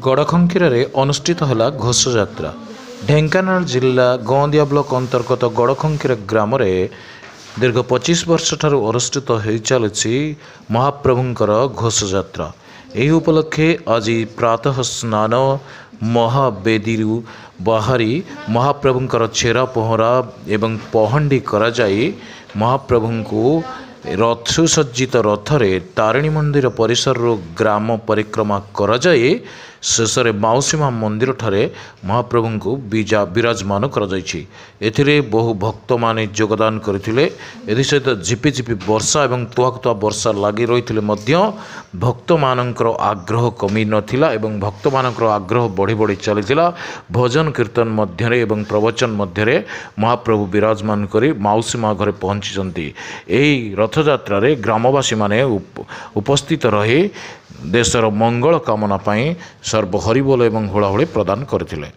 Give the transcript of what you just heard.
गड़खंकीरे अनुष्ठित होला घोषयात्रा। ढेंकानाल जिला गंदिया ब्लॉक अंतर्गत गड़खंकीर ग्राम दीर्घ 25 वर्ष ठारू अनुष्ठित हो चली महाप्रभुंकर घोषयात्रा। यही उपलक्षे आज प्रातः स्नान महावेदी बाहरी महाप्रभुंकर छेरा पहरा एवं पहंडी करा जाई महाप्रभु को रथसज्जित रथरे तारिणी मंदिर परिसर ग्राम परिक्रमा करा जाए। शेष में माउसीमा मंदिर ठारे महाप्रभु को विराजमान कर बहु भक्त माने योगदान करथिले। एथि सहित झिपिझिपि वर्षा एवं तुहाकुतुहा वर्षा लगी रही भक्त मानकर आग्रह कमी नथिला एवं भक्त मानकर आग्रह बढ़ी बढ़ी चलीथिला। भजन कीर्तन मध्यरे एवं प्रवचन मध्यरे महाप्रभु विराजमान करी माउसीमा घरे पहुंची। एही रथयात्रा रे ग्रामवासी माने उपस्थित रही देशर मंगल कामना पाई सर्व हरिबोल एवं हुलाहुली प्रदान करथिले।